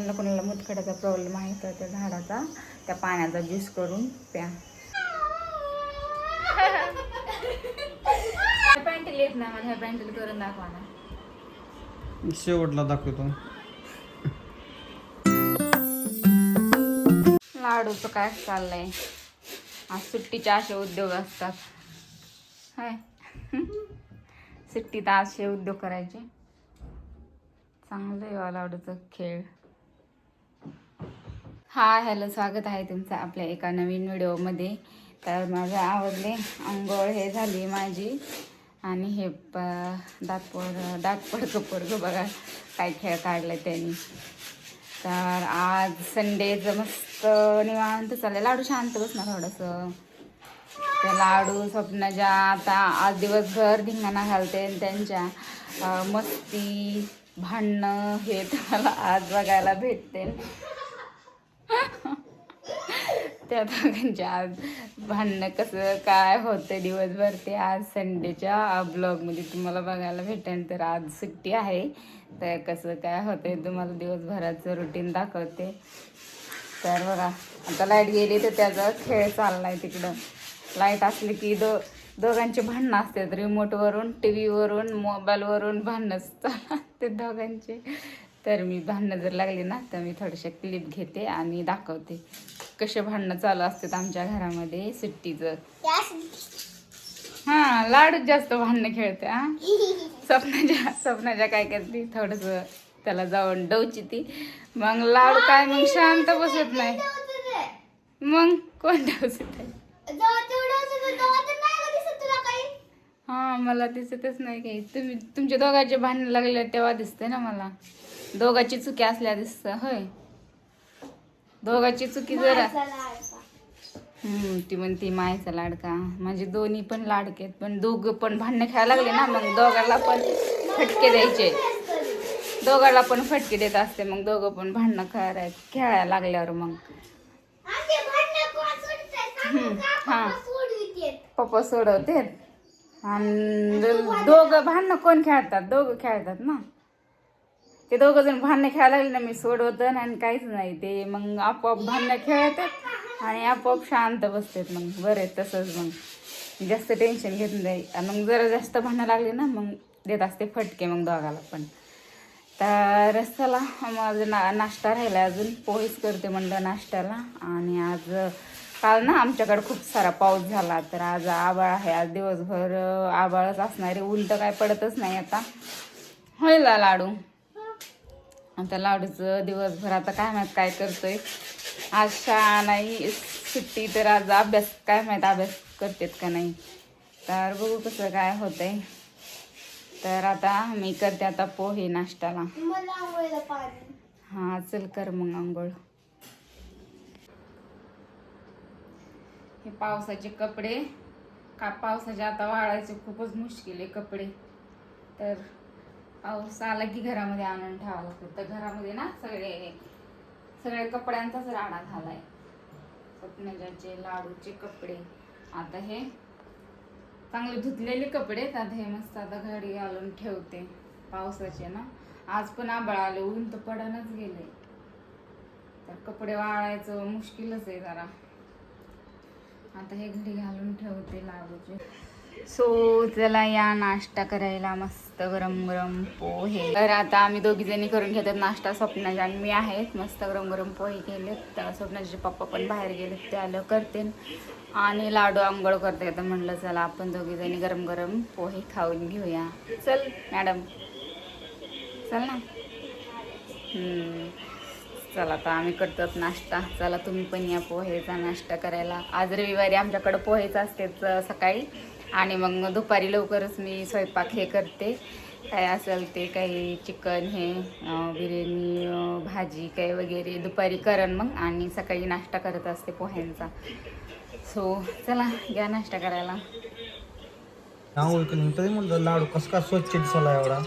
कोणाला मुतखड्याचा प्रॉब्लेम आहे तर त्या झाडाचा त्या पाण्याचा ज्यूस करून प्या. पॅन्ट येत ना मला, ह्या पॅन्ट करून दाखवा ना. शेवटला दाखवतो. लाडूचं काय चाललंय आज, सुट्टीचे असे उद्योग असतात हाय. सुट्टीत असे उद्योग करायचे. चांगलं आहे लाडूचं खेळ. हाय हॅलो, स्वागत आहे तुमचं आपल्या एका नवीन व्हिडिओमध्ये. तर माझं आवडले अंघोळ हे झाली माझी आणि हे दात पडकं बघा काय खेळ काढलाय त्यांनी. तर आज संडेचं मस्त निवांत चाललंय. लाडू शांत बस ना थोडंसं. त्या लाडू स्वप्नाच्या आता आज दिवसभर धिंगाणा घालते त्यांच्या मस्ती भांडणं हे तुम्हाला आज बघायला भेटते. त्या दोघांच्या आज भांडणं कसं काय होतं दिवसभर ते आज संडेच्या ब्लॉगमध्ये तुम्हाला बघायला भेटेल. तर आज सुट्टी आहे तर कसं काय होतंय तुम्हाला दिवसभराचं रुटीन दाखवते. तर बघा आता लाईट गेली तर त्याचा खेळ चाललाय तिकडं. लाईट असली की दोघांचे भांडणं असतात. रिमोटवरून टी व्हीवरून मोबाईलवरून भांडणंच चालते दोघांचे. तर मी भांडणं जर लागली ना तर मी थोडेसे क्लिप घेते आणि दाखवते कसे भांडणं चालू असतात आमच्या घरामध्ये सुट्टीचं. हां लाडूच जास्त भांडणं खेळते. हां स्वप्नाच्या काय करते थोडंसं त्याला जाऊन डवची ती. मग लाडू काय मग शांत बसत नाही. मग कोण डवचत आहे? हां मला दिसतच नाही काही. तुमच्या दोघांचे भांडणं लागले तेव्हा दिसते ना मला. दोघांची चुकी असल्या दिसतं होय. दोघांची चुकी जरा ती म्हणती मायचा लाडका. म्हणजे दोन्ही पण लाडकेत पण दोघं पण भांडणं खेळायला लागले ना मग दोघांना पण फटके द्यायचे. दोघांना पण फटके देत असते मग दोघं पण भांडणं खेळायला लागल्यावर मग हां पप्पा सोडवते. आणि दोघं भांडणं कोण खेळतात? दोघं खेळतात ना. ते दोघं जण भांडणं खेळायला लागले ना मी सोडवतं आणि काहीच नाही. ते मग आपोआप भांडणं खेळतात आणि आपोआप शांत बसतात. मग बरं आहे तसंच. मग जास्त टेन्शन घेत नाही. आणि मग जरा जास्त भांडणं लागले ना मग देत असते फटके मग दोघाला पण. तर चला माझं नाश्ता राहिला अजून. पोहेच करते म्हणलं नाश्त्याला. आणि आज काल ना आमच्याकडे खूप सारा पाऊस झाला तर आज आभाळ आहे. आज दिवसभर आभाळच असणार आहे. ऊन तर काय पडतच नाही आता. होईल लाडू. आता लाडूचं दिवसभर आता काय माहीत काय करतोय. आज शाळा नाही सुट्टी तर आज अभ्यास काय माहीत अभ्यास करतेत का नाही. तर बघू कसं काय होतंय. तर आता मी करते आता पोहे नाश्त्याला. हां चल कर मग आंघोळ. हे पावसाचे कपडे पावसाचे आता वाळायचे खूपच मुश्किल आहे कपडे. तर पाऊस आला की घरामध्ये आणून ठेवावं लागतं. तर घरामध्ये ना सगळे कपड्यांचाच राडा झालाय. स्वप्नाचे लाडूचे कपडे आता हे चांगले धुतलेले कपडे. आता हे मस्त आता घरी घालून ठेवते. पावसाचे ना आज पण आभाळ आले ऊन तर पडणच गेले. तर कपडे वाळायचं मुश्किलच आहे जरा. आता हे घरी घालून ठेवते लाडूचे. सो चला या नाश्ता करायला. मस्त गरम गरम पोहे. तर आता आम्ही दोघी जणी करून घेतात नाश्ता. स्वप्नाच्या आणि मी आहेत. मस्त गरम गरम पोहे केलेत. तर स्वप्नाचे पप्पा पण बाहेर गेलेत ते आलं करते. आणि लाडू आंघोळ करते. तर म्हणलं चला आपण दोघी जणी गरम गरम पोहे खाऊन घेऊया. चल मॅडम चल ना. चला आता आम्ही करतोच नाश्ता. चला तुम्ही पण या पोहेचा नाश्ता करायला. आज रविवारी आमच्याकडं पोहेच असतेच सकाळी. आणि मग दुपारी लवकरच मी स्वयंपाक हे करते. काय असेल ते काही चिकन हे बिर्याणी भाजी काय वगैरे दुपारी करण मग. आणि सकाळी नाश्ता करत असते पोह्यांचा. सो चला घ्या नाश्ता करायला. तरी म्हणलं लाडू कसं काय स्वच्छ दिसला एवढा.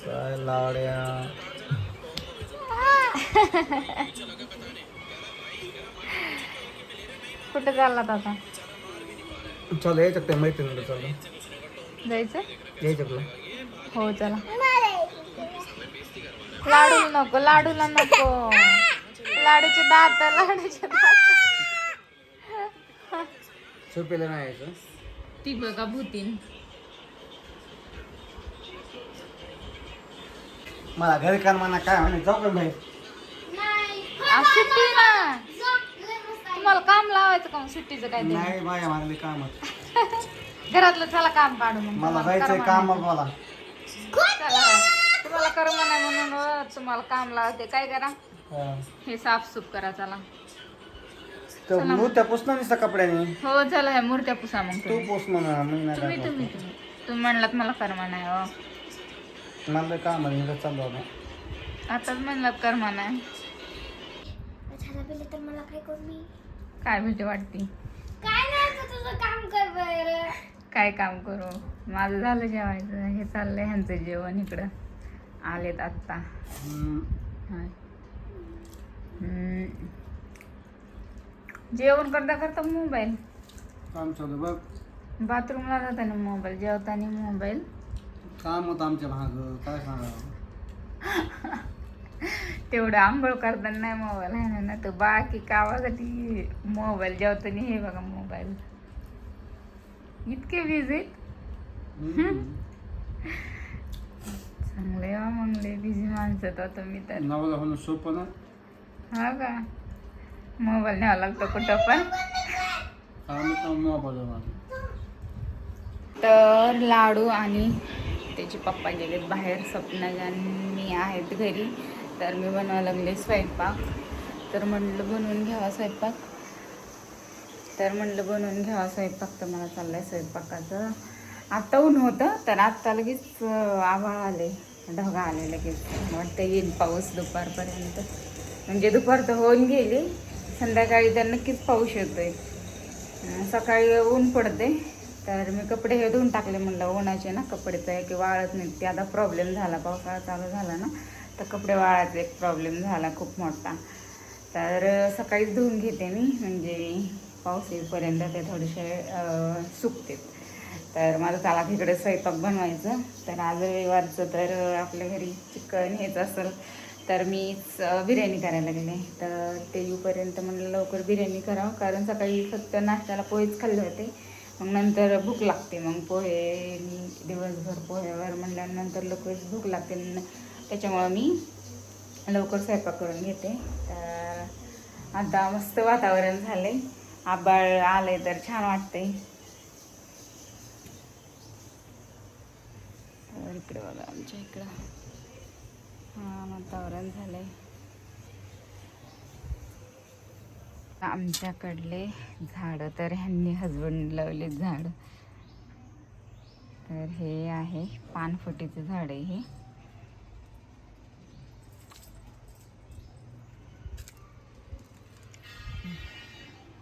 काय लाड्या कुठं चाललात आता? चालू यायचं त्या मैत्रिणीला चालू जायचं यायचं तुला. हो चला. लाडूला नको लाडूचे दात. झोपेला नाही यायचं. ती बघा भूतीन. मला घरी काम म्हणा काय म्हणे जाऊ का बाहेर. आज सुट्टी ना तुम्हाला काम लावायचं का मग सुट्टीचं काय ते? नाही बाया मला काम घरातलं चला काम काढू मग. मला तुम्हाला जायचंय करमत काम नाही. मला. चला. तुम्हाला कर्म नाही म्हणून तुम्हाला काम लावते. काय करा हे साफसूफ करा चला. तर त्या पुसणार नाही कपड्याने. हो चला ह्या मूर्त्या पुसा मग तू तुम्ही. पोस म्हणा मी नाही तुम्ही काय तुम्ही करतो. तुम्ही तुम्ही म्हणलात मला कर्म नाही हो. मला काम आहे मी चाललो होता. आताच म्हणलात कर्म नाही. तर मला काय करू मी? काय भीती वाटते? काय नाही तर तुझं काम कर बरं. काय काम करू? माझं झालं जेवायचं. हे चाललंय ह्यांचं जेवण इकडं आलेत आत्ता. हाय. जेवण करता करता मोबाईल. काम चालू बघ. बाथरूमला जाताना मोबाईल, जेवताना मोबाईल. काम होतं आमच्या भाग काय सांगा. तेवढं आंघोळ करताना नाही मोबाईल आहे ना. तो बाकी कामासाठी मोबाईल, जेवताना हे बघा मोबाईल. इतके बिझी चांगले मंगले बिझी माणसं तर तुम्ही तर. नवला होणं सोपं ना. हा का मोबाईल न्यावा लागतो कुठं पण. तर लाडू आणि त्याचे पप्पा गेलेत बाहेर. स्वप्नाजांनी आहेत घरी. तर मी बनवायला लागले स्वयंपाक. तर म्हणलं बनवून घ्यावा स्वयंपाक. तर तर मला चाललंय स्वयंपाकाचं. आत्ता ऊन होतं तर आत्ता लगेच आभाळ आले, ढगा आले लगेच. वाटतं येईल पाऊस दुपारपर्यंत. म्हणजे दुपार तर होऊन गेली. संध्याकाळी तर नक्कीच पाऊस येतोय. सकाळी ऊन पडते. तर मी कपडे हे धुवून टाकले. म्हणलं उन्हाचे ना कपडे तर की वाळत नाहीत. ते आता प्रॉब्लेम झाला, पावसाळा चालू झाला ना तर कपडे वाळायचा एक प्रॉब्लेम झाला खूप मोठा. तर सकाळीच धुवून घेते मी, म्हणजे पाऊस येईपर्यंत ते थोडेसे सुकते. तर माझं चला तिकडे स्वयंपाक बनवायचं. तर आज रविवारचं तर आपल्या घरी चिकन हेच असेल. तर मीच बिर्याणी करायला गेले. तर ते येऊपर्यंत म्हणलं लवकर बिर्याणी करावं, कारण सकाळी फक्त नाश्त्याला पोहेच खाल्ले होते. मग नंतर भूक लागते. मग पोहे दिवसभर पोह्यावर म्हणल्यानंतर लवकर भूक लागते. त्याच्यामुळं मी लवकर स्वयंपाक करून घेते. तर आता मस्त वातावरण झाले, आभाळ आले तर छान वाटते. तर इकडे बघा आमच्या इकडं वातावरण झालंय. आमच्याकडले झाडं तर ह्यांनी हसबंड लावले झाड. तर हे आहे पानफुटीचे झाड आहे हे.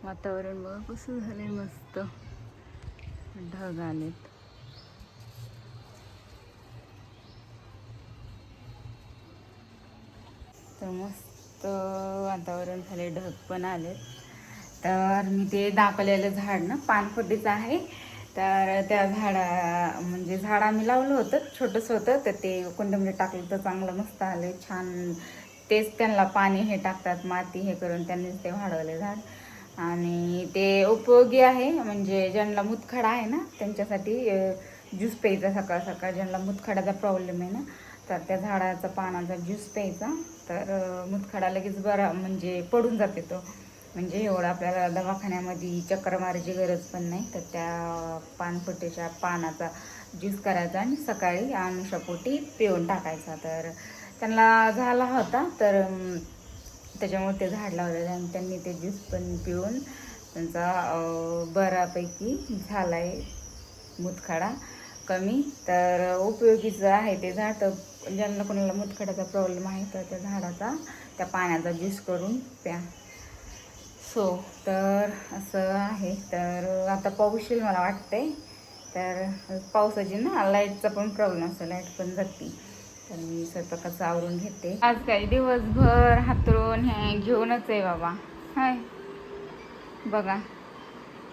वातावरण बघा कसं झालंय, मस्त ढग आलेत. तर मस्त वातावरण झाले, ढग पण आलेत. तर मी ते दाखवलेलं झाड ना पानफुटीचं आहे. तर त्या म्हणजे झाड आम्ही लावलं होतं, छोटंसं होतं. तर ते कुंडीमध्ये टाकलं तर चांगलं मस्त आलं छान. तेच त्यांना पाणी हे टाकतात, माती हे करून त्यांनीच ते वाढवले झाड. आणि ते उपयोगी आहे, म्हणजे ज्यांना मुतखडा आहे ना त्यांच्यासाठी ज्यूस प्यायचा सकाळ सकाळ. ज्यांना मुतखड्याचा प्रॉब्लेम आहे ना तर त्या झाडाचा पानाचा ज्यूस प्यायचा. तर मुतखडा लगेच बरा म्हणजे पडून जाते तो. म्हणजे एवढं आपल्याला दवाखान्यामध्ये चक्कर मारायची गरज पण नाही. तर त्या पानफुटीच्या पानाचा ज्यूस करायचा आणि सकाळी अनुषापोटी पिऊन टाकायचा. तर त्यांना झाला होता, तर त्याच्यामुळे ते झाड लावलेलं आणि त्यांनी ते ज्यूस पण पिऊन त्यांचा बऱ्यापैकी झाला आहे मुतखडा कमी. तर उपयोगीचं आहे ते झाड. तर ज्यांना कोणाला मुतखड्याचा प्रॉब्लेम आहे तर त्या झाडाचा त्या पाण्याचा ज्यूस करून प्या. तर असं आहे. तर आता पाऊस येईल मला वाटतंय. तर पावसाची ना लाईटचा पण प्रॉब्लेम असतो, लाईट पण जाते. तर मी स्वयंपाकाचं आवरून घेते. आज काही दिवसभर हातरून हे घेऊनच आहे बाबा. हाय बघा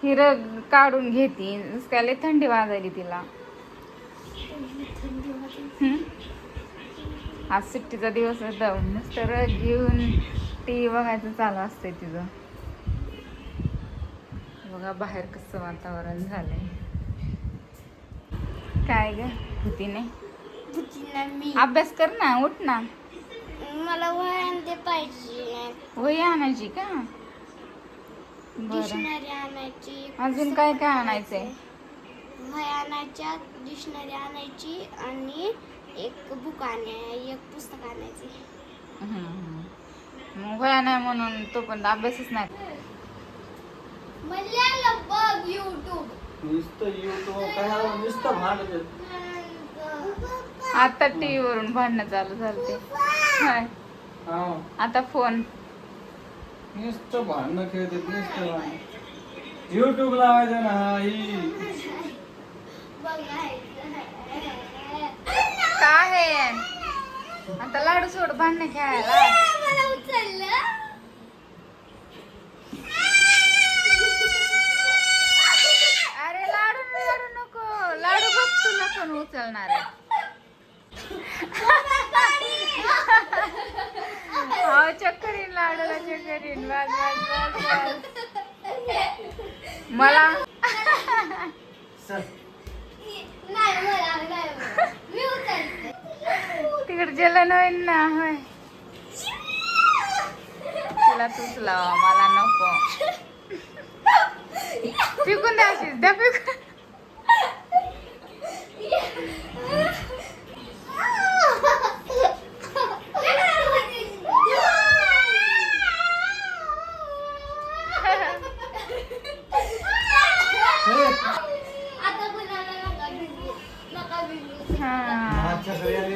हिरं काढून घेते. काय थंडी वाजायली तिला. आज सुट्टीचा दिवस होता नुसतं रग घेऊन टी बघायचं चालू असतंय तिचं. बघा बाहेर कसं वातावरण झालंय. काय ग भूतीने मी अभ्यास कर ना, उठ ना. मला वह्या ते पाहिजे. वही आणायची का? बरं, डिक्शनरी आणायची. अजून काय काय आणायचंय? वह्या आणायच्या, डिक्शनरी आणायची आणि एक बुक एक पुस्तक आणायचे. मग वया नाही म्हणून तो पण अभ्यासच नाही. मला बघ YouTube. नुसतं युट्यूब काय नुसतं भांडत. आता टीव्ही वरून भांडणं चालू झालते. हाय. आता फोन. नुसतं भांडणं खेळते, नुसतं भांडणं. युट्यूब लावायचं ना ही. काय आहे? आता लाडू सोड भांडणं खेळायला. मला उचललं. अरे लाडू लाडू नको, लाडू बघ तुला पण उचलणार आहे. हो चक्करीन लाडूला चक्करीन. बस बस बस बस. मला नाही मी उचलते. तिकडे जेलं होईन ना. होय तुला तूच लावा, मला नको. फेकून द्या अशीच, द्या फेकून.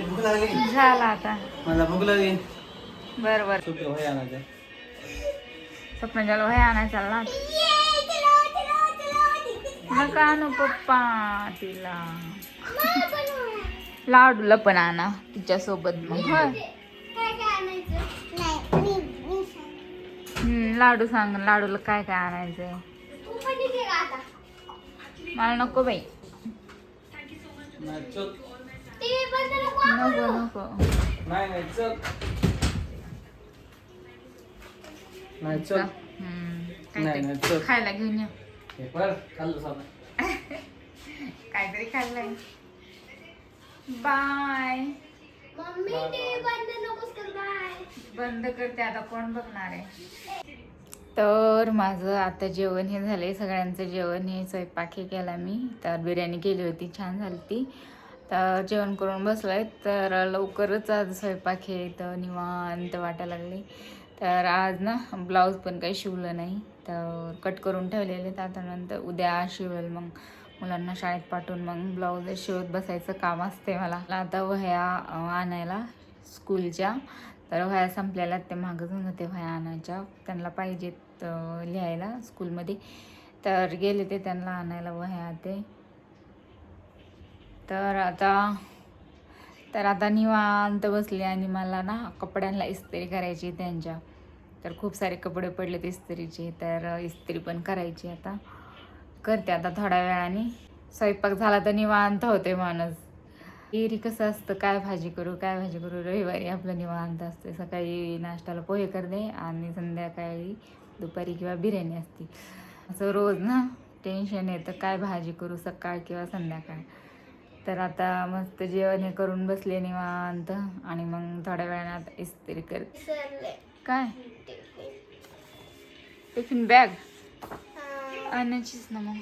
भूक लागली. झाला आता. मला भूक लागली. बरोबर. सुट्टी वही आणायचं. स्वप्नाला वह्या आणायला चालला. नका आणू पप्पा तिला. लाडूला पण आणा तिच्या सोबत मग. लाडू सांग लाडूला काय काय आणायचंय. मला नको बाई. नाही चल. नको नको. नाही चल. नाही चल. नाही चल. खायला घेऊन या. हे पर खाल्लं साधं. काहीतरी खाल्लंय. बाय. मम्मी टीव्ही बंद नकोस कर. बाय. बंद करते आता, कोण बघणार आहे. तर माझं आता जेवण हे झालंय. सगळ्यांचं जेवण हे स्वयंपाक हे केला मी. तर बिर्याणी केली होती, छान झाली ती. तर जेवण करून बसलोय. तर लवकरच आज स्वयंपाक हे तर निवांत वाटायला लागले. तर आज ना ब्लाऊज पण काही शिवलं नाही, तर कट करून ठेवलेले. तर आता नंतर उद्या शिवेल. मग मुलांना शाळेत पाठवून मग ब्लाऊज शिवत बसायचं काम असते मला. आता वह्या आणायला स्कूलच्या. तर वह्या संपलेल्या ते मागं घेऊन होते वह्या आणायच्या. त्यांना पाहिजेत लिहायला स्कूलमध्ये. तर गेले ते त्यांना आणायला वह्या ते. तर आता निवांत बसले आणि मला ना कपड्यांना इस्त्री करायची त्यांच्या. तर खूप सारे कपडे पडले ते इस्त्रीचे. तर इस्त्री पण करायची आता. करते आता थोड्या वेळाने. स्वयंपाक झाला तर निवांत होते माणूस. एरी कसं असतं, काय भाजी करू काय भाजी करू. रविवारी आपलं निवांत असते. सकाळी नाश्त्याला पोहे करते आणि संध्याकाळी दुपारी किंवा बिर्याणी असते. असं रोज ना टेन्शन येतं काय भाजी करू सकाळ किंवा संध्याकाळ. तर आता मस्त जेवण हे करून बसले निवांत आणि मग थोड्या वेळाने आता इस्त्री करते. काय टिफिन बॅग आणायचीच ना मग.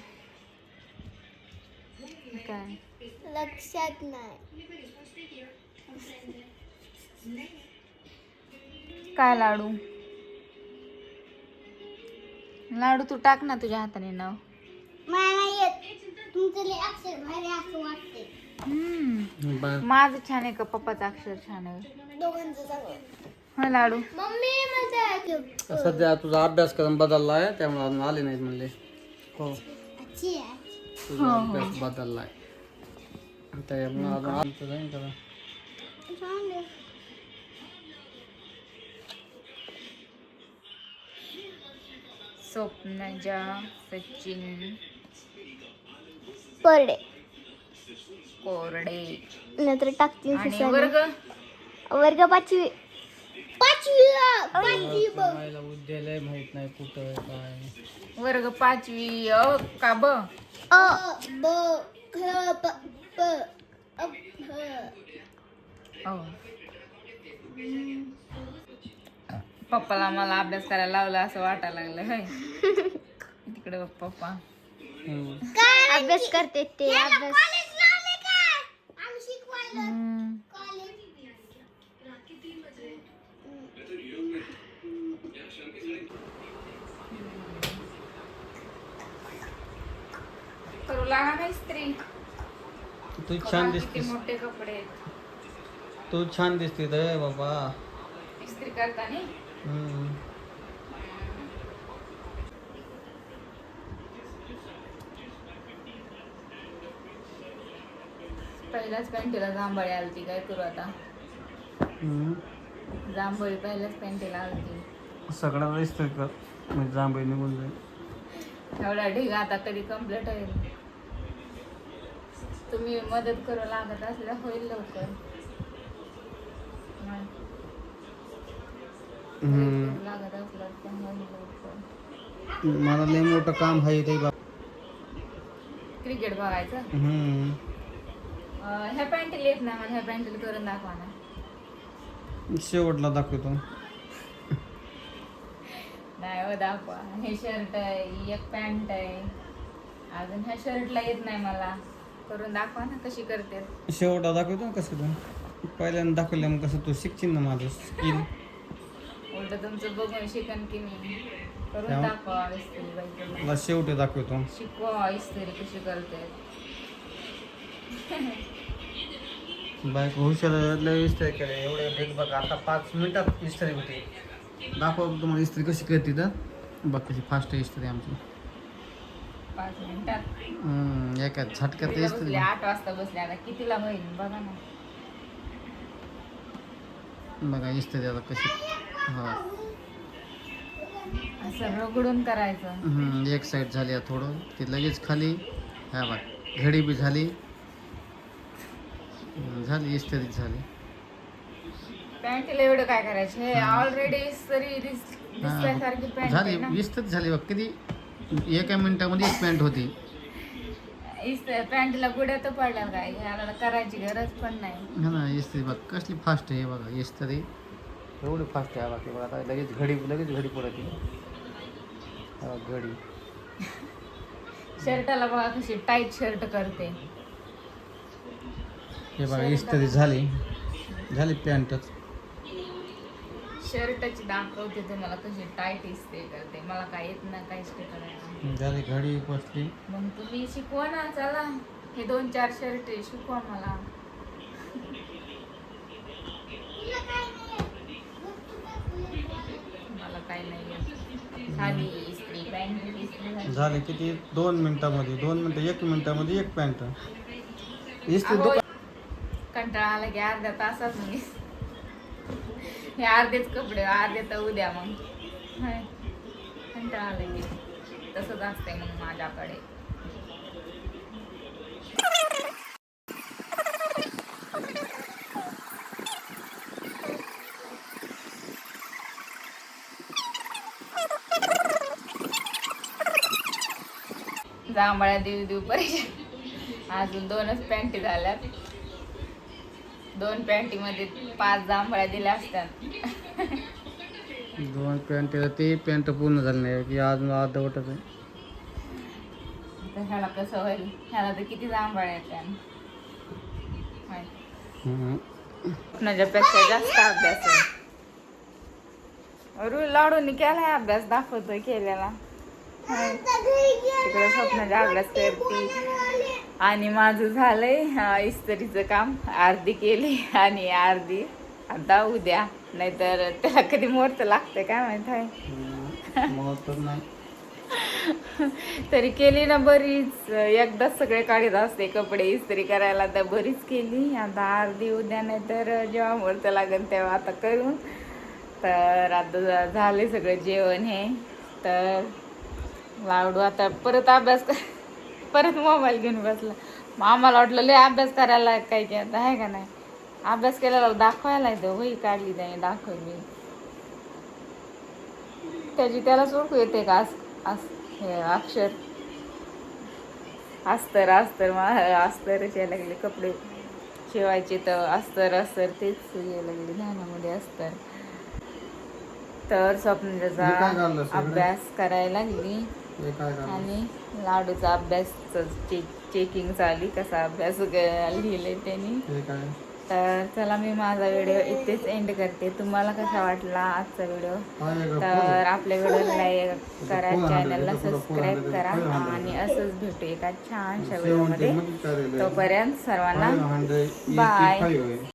काय लक्षात नाही. काय लाडू लाडू तू टाक ना तुझ्या हाताने नाव. मला येत. तुमचं लय अक्षर भारी असं वाटते. माझं छान आहे का पप्पाचं अक्षर छान आहे. दोघांचं चांगलं. हा लाडू. मम्मी माझा सध्या तुझा अभ्यासक्रम बदललाय त्यामुळे अजून आले नाहीत म्हणले. हो अच्छी आहे. तुझा अभ्यास बदललाय त्यामुळे अजून आलं जाईन का. स्वप्नाजा सचिन परडे. कोरडे. नंतर टाकतील आणि वर्ग वर्ग पाचवी मला उद्यालय माहित नाही कुठं आहे, काय. वर्ग 5वी का ब. पप्पाला मला अभ्यास करायला लावला असं वाटायला लागलं होय. तिकडे बघ पप्पा अभ्यास करते ते अभ्यास. करू लागा ना स्त्री. तू छान किती दिसतेस, मोठे कपडे आहेत. तू छान दिसते रे बाबा. इस्त्री करताना हम्म. पहिल्याच पॅन्टीला जांभळी आलती. काय करू आता. जांभळी पहिल्याच पॅन्टीला आलती. सगळ्याला इस्त्री कर म्हणजे जांभळी निघून जाईल. एवढा ढिग आता कधी कम्प्लीट होईल. तुम्ही मदत करू लागत असल्या होईल लवकर. लागत असलं तर होईल लवकर. मला लय मोठं काम आहे ते बाबा. क्रिकेट बघायचं. ह्या पॅन्टीला येत नाही मला. ह्या पॅन्टीला करून दाखवा ना. शेवटला दाखवतो. नाही हो दाखवा. हे शर्ट आहे, एक पॅन्ट आहे, अजून ह्या शर्टला येत नाही मला. करून दाखवा ना कशी करते. शेवटला दाखवतो ना कसं तू. पहिल्यांदा दाखवलं मग कसं तू शिकशील ना माझं स्किल. उलट तुमचं बघून शिकन की मी. करून तेव्हा- दाखवा इस्त्री बाई. तुला शेवटी दाखवतो. शिकवा इस्त्री कशी करते. बायको हुशार लय इस्त्री केले एवढे ढेक बघा. आता 5 मिनिटात इस्त्री होती. दाखव तुम्हाला इस्त्री कशी करते तर. बघ कशी फास्ट आहे इस्त्री आमची. 5 मिनिटात. एका झटक्यात कितीला इस्त्री. बसले? 8 वाजता बसले. आता कितीला होईल बघा ना. बघा इस्त्री आता कशी. हा असं रगडून करायचं. एक साईड झाली आता थोडं ती लगेच खाली. ह्या बघ घडी बी झाली. झाली इस्त्री झाली. पॅन्टीला एवढं काय करायचं. हे ऑलरेडी इस्त्री दिसल्यासारखी पॅन्ट आहे ना. झाली इस्त्री झाली बघ. किती एका मिनिटामध्ये एक पॅन्ट होती. पॅन्टला गुड्या तर पडल्या काय. ह्याला करायची गरज पण नाही. हा ना इस्त्री बघ कसली फास्ट आहे बघा. इस्त्री एवढी फास्ट आहे बाकी बघा. आता लगेच घडी पडते. घडी. शर्टाला बघा कशी टाईट शर्ट करते. हे बघा इस्त्री झाली पॅन्टच. शर्टाची दाखवते तुम्हाला कशी टाईट इस्त्री करते. मला काय येत नाही काय इस्त्री करायला. झाली घडी बसली. मग तुम्ही शिकवा ना. चला हे 2-4 शर्ट शिकवा मला. मला काय नाही येत. साधी इस्त्री पॅन्ट इस्त्री झाली. झाले किती 2 मिनिटामध्ये 2 मिनिटं 1 मिनिटामध्ये एक पॅन्ट इस्त्री. अहो, कंटाळा आला की अर्ध्या तासात मी हे अर्धेच कपडे अर्धे तर उद्या मग. होय. कंटाळा आला की तसंच असतंय मग माझ्याकडे. जांभळ्या देऊ परीक्षा. अजून 2च पॅन्टी झाल्यात. 2 पॅन्टीमध्ये 5 जांभळ्या दिल्या असतात. 2 पॅन्ट ते पॅन्ट पूर्ण झाली नाही की अजून अर्धवटच आहे. तर ह्याला कसं होईल. ह्याला तर किती जांभळ्या आहेत. स्वप्नाच्यापेक्षा जास्त अभ्यास आहे. रुई लाडून केलाय अभ्यास. दाखवतोय केलेला. तिकडे स्वप्नाचा अभ्यास करते. आणि माझं झालंय इस्त्रीचं काम. अर्धी केली आणि अर्धी आता उद्या. नाहीतर त्याला कधी मुहूर्त लागतंय काय माहित आहे. नाही. तरी केली ना बरीच. एकदाच सगळे काढत असते कपडे इस्त्री करायला. तर बरीच केली. आता अर्धी उद्या. नाही तर जेव्हा मुहूर्त लागेल तेव्हा आता करून. तर आता झाले सगळं जेवण हे. तर लाडू आता परत अभ्यास परत मोबाईल घेऊन बसला. मग आम्हाला वाटलं लय अभ्यास करायला काय की आता आहे का नाही. अभ्यास केलेला दाखवायला येतं, वही काढली त्याने दाखवली. त्याची त्यालाच ओळखू येते का हे अक्षर अस्तर अस्तर अस्तरच यायला लागले. कपडे शिवायचे तर अस्तर अस्तर तेच यायला लागले ध्यानामध्ये अस्तर. तर हे काय काढलं स्वप्नाचा सगळं? अभ्यास करायला लागली हे काय काढलं? आणि लाडूचा अभ्यास चेकिंग चालली कसा अभ्यास लिहिलंय त्यांनी. हे काय? तर चला मी माझा व्हिडिओ इथेच एंड करते. तुम्हाला कसा वाटला आजचा व्हिडिओ? हा, हे काय तर आपल्या व्हिडिओला लाईक करा, फोन चॅनलला आणलेला, फोन सबस्क्राईब आणलेला, करा फोन आणलेला. आणि असंच भेटू एका छानशा 70 व्हिडिओमध्ये. मध्ये काय राहिलंय? तोपर्यंत सर्वांना 585 बाय. आहे.